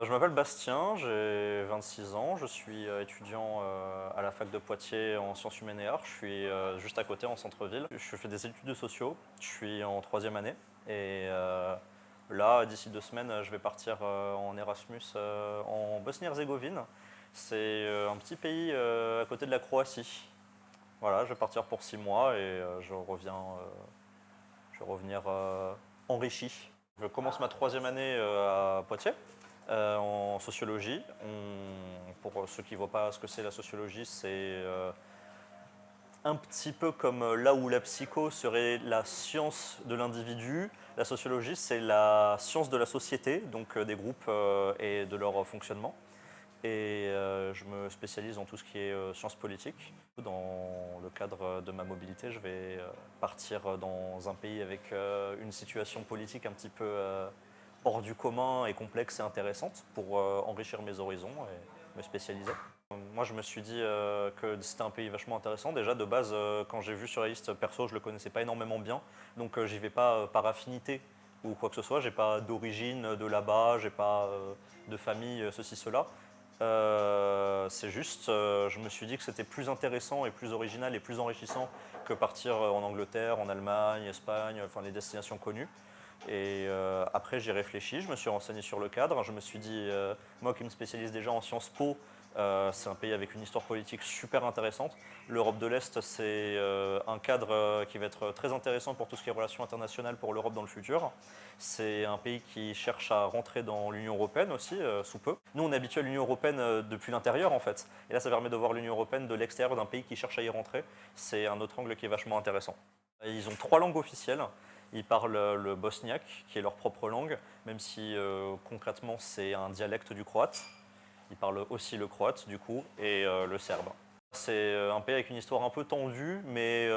Je m'appelle Bastien, j'ai 26 ans, je suis étudiant à la fac de Poitiers en sciences humaines et arts. Je suis juste à côté en centre-ville. Je fais des études de sociaux, je suis en troisième année et là, d'ici 2 semaines, je vais partir en Erasmus en Bosnie-Herzégovine. C'est un petit pays à côté de la Croatie. Voilà, je vais partir pour 6 mois et je vais revenir enrichi. Je commence ma troisième année à Poitiers en sociologie. Pour ceux qui ne voient pas ce que c'est la sociologie, c'est un petit peu comme là où la psycho serait la science de l'individu, la sociologie c'est la science de la société, donc des groupes et de leur fonctionnement. Et je me spécialise dans tout ce qui est sciences politiques. Dans le cadre de ma mobilité, je vais partir dans un pays avec une situation politique un petit peu hors du commun et complexe et intéressante pour enrichir mes horizons et me spécialiser. Moi, je me suis dit que c'était un pays vachement intéressant. Déjà, de base, quand j'ai vu sur la liste perso, je le connaissais pas énormément bien. Donc, j'y vais pas par affinité ou quoi que ce soit. J'ai pas d'origine de là-bas, j'ai pas de famille, ceci, cela. C'est juste, je me suis dit que c'était plus intéressant et plus original et plus enrichissant que partir en Angleterre, en Allemagne, Espagne, enfin les destinations connues. Et après, j'ai réfléchi, je me suis renseigné sur le cadre. Je me suis dit, moi qui me spécialise déjà en Sciences Po, c'est un pays avec une histoire politique super intéressante. L'Europe de l'Est, c'est un cadre qui va être très intéressant pour tout ce qui est relations internationales pour l'Europe dans le futur. C'est un pays qui cherche à rentrer dans l'Union européenne aussi, sous peu. Nous, on est habitué à l'Union européenne depuis l'intérieur, en fait. Et là, ça permet de voir l'Union européenne de l'extérieur d'un pays qui cherche à y rentrer. C'est un autre angle qui est vachement intéressant. Ils ont 3 langues officielles. Ils parlent le bosniaque, qui est leur propre langue, même si concrètement c'est un dialecte du croate. Ils parlent aussi le croate, du coup, et le serbe. C'est un pays avec une histoire un peu tendue, mais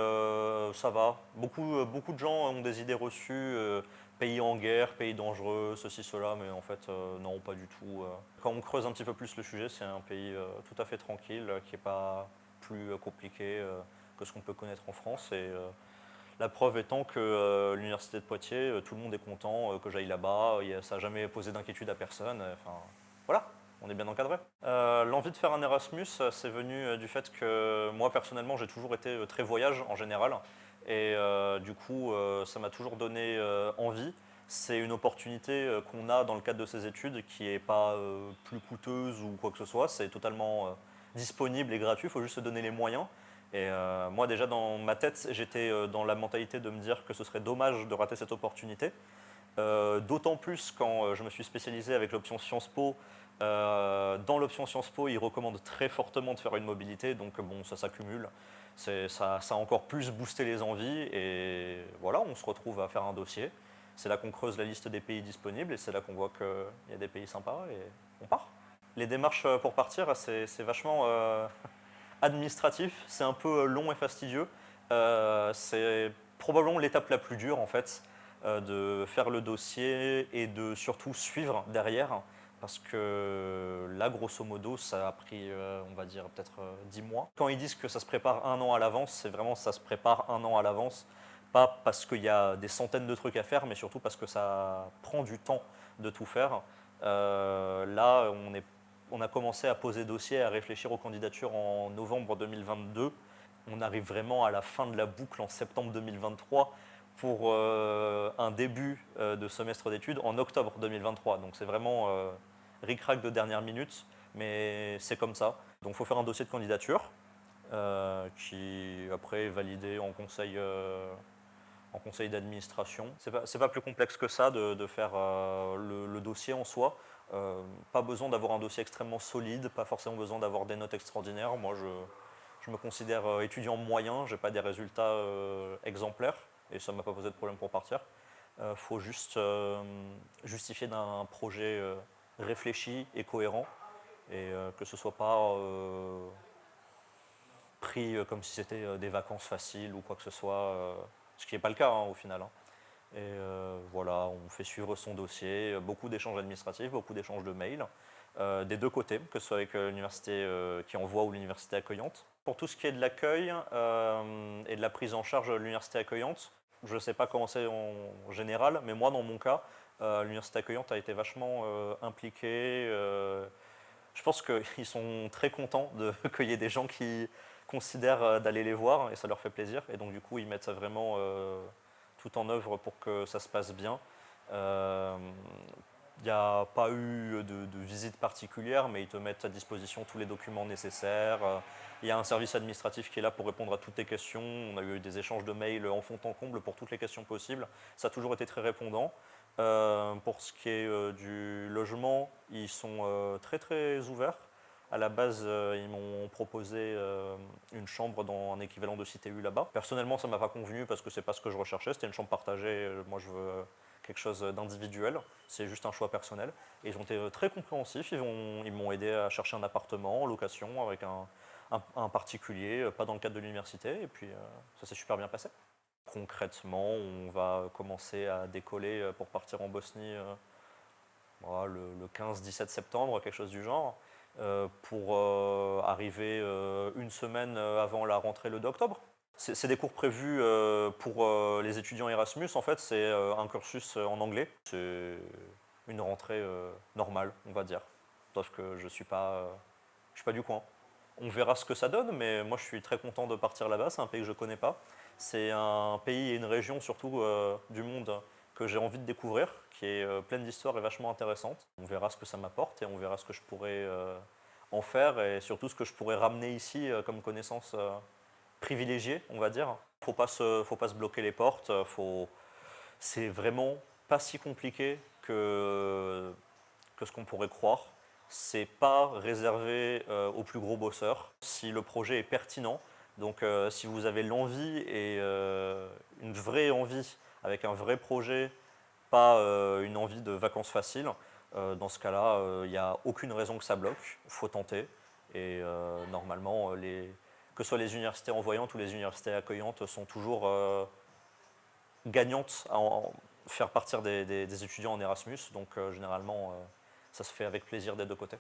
ça va. Beaucoup de gens ont des idées reçues, pays en guerre, pays dangereux, ceci, cela, mais en fait, non, pas du tout. Quand on creuse un petit peu plus le sujet, c'est un pays tout à fait tranquille, qui n'est pas plus compliqué que ce qu'on peut connaître en France. Et la preuve étant que l'université de Poitiers, tout le monde est content que j'aille là-bas, ça n'a jamais posé d'inquiétude à personne. Enfin, voilà, on est bien encadré. L'envie de faire un Erasmus, c'est venu du fait que moi personnellement, j'ai toujours été très voyage en général. Et du coup, ça m'a toujours donné envie. C'est une opportunité qu'on a dans le cadre de ces études qui n'est pas plus coûteuse ou quoi que ce soit. C'est totalement disponible et gratuit, il faut juste se donner les moyens. Et moi déjà dans ma tête, j'étais dans la mentalité de me dire que ce serait dommage de rater cette opportunité. D'autant plus quand je me suis spécialisé avec l'option Sciences Po. Dans l'option Sciences Po, ils recommandent très fortement de faire une mobilité, donc bon, ça s'accumule. Ça a encore plus boosté les envies et voilà, on se retrouve à faire un dossier. C'est là qu'on creuse la liste des pays disponibles et c'est là qu'on voit qu'il y a des pays sympas et on part. Les démarches pour partir, c'est vachement administratif, c'est un peu long et fastidieux. C'est probablement l'étape la plus dure en fait, de faire le dossier et de surtout suivre derrière. Parce que là, grosso modo, ça a pris, on va dire, peut-être 10 mois. Quand ils disent que ça se prépare un an à l'avance, c'est vraiment ça se prépare un an à l'avance. Pas parce qu'il y a des centaines de trucs à faire, mais surtout parce que ça prend du temps de tout faire. Là, on a commencé à poser dossier, à réfléchir aux candidatures en novembre 2022. On arrive vraiment à la fin de la boucle en septembre 2023 pour un début de semestre d'études en octobre 2023. Donc c'est vraiment ric-rac de dernière minute, mais c'est comme ça. Donc il faut faire un dossier de candidature qui après est validé en conseil d'administration. C'est pas plus complexe que ça de faire le dossier en soi. Pas besoin d'avoir un dossier extrêmement solide, pas forcément besoin d'avoir des notes extraordinaires. Moi, je me considère étudiant moyen, j'ai pas des résultats exemplaires et ça m'a pas posé de problème pour partir. Faut juste justifier d'un projet réfléchi et cohérent et que ce soit pas pris comme si c'était des vacances faciles ou quoi que ce soit, ce qui n'est pas le cas hein, au final. Hein. Et voilà, on fait suivre son dossier, beaucoup d'échanges administratifs, beaucoup d'échanges de mails, des deux côtés, que ce soit avec l'université qui envoie ou l'université accueillante. Pour tout ce qui est de l'accueil et de la prise en charge de l'université accueillante, je ne sais pas comment c'est en général, mais moi dans mon cas, L'université accueillante a été vachement impliquée. Je pense qu'ils sont très contents qu'il y ait des gens qui considèrent d'aller les voir et ça leur fait plaisir. Et donc du coup, ils mettent ça vraiment tout en œuvre pour que ça se passe bien. Euh, Il n'y a pas eu de visite particulière, mais ils te mettent à disposition tous les documents nécessaires. Il y a un service administratif qui est là pour répondre à toutes tes questions. On a eu des échanges de mails en fond en comble pour toutes les questions possibles. Ça a toujours été très répondant. Pour ce qui est du logement, ils sont très très ouverts. À la base, ils m'ont proposé une chambre dans un équivalent de Cité U là-bas. Personnellement, ça ne m'a pas convenu parce que c'est pas ce que je recherchais. C'était une chambre partagée. Moi, je veux quelque chose d'individuel. C'est juste un choix personnel. Et ils ont été très compréhensifs. Ils m'ont aidé à chercher un appartement en location avec un particulier, pas dans le cadre de l'université. Et puis, ça s'est super bien passé. Concrètement, on va commencer à décoller pour partir en Bosnie voilà, le 15-17 septembre, quelque chose du genre, pour arriver une semaine avant la rentrée le 2 octobre. C'est des cours prévus pour les étudiants Erasmus. En fait, c'est un cursus en anglais. C'est une rentrée normale, on va dire. Sauf que je suis pas du coin. On verra ce que ça donne, mais moi je suis très content de partir là-bas. C'est un pays que je ne connais pas. C'est un pays et une région surtout du monde que j'ai envie de découvrir, qui est pleine d'histoires et vachement intéressante. On verra ce que ça m'apporte et on verra ce que je pourrais en faire et surtout ce que je pourrais ramener ici comme connaissance privilégiée, on va dire. Faut pas se bloquer les portes. C'est vraiment pas si compliqué que ce qu'on pourrait croire. C'est pas réservé aux plus gros bosseurs. Si le projet est pertinent, donc si vous avez l'envie et une vraie envie avec un vrai projet, pas une envie de vacances faciles, dans ce cas-là, il n'y a aucune raison que ça bloque. Il faut tenter. Et normalement, que ce soit les universités envoyantes ou les universités accueillantes sont toujours gagnantes à faire partir des étudiants en Erasmus. Donc généralement, ça se fait avec plaisir des deux côtés.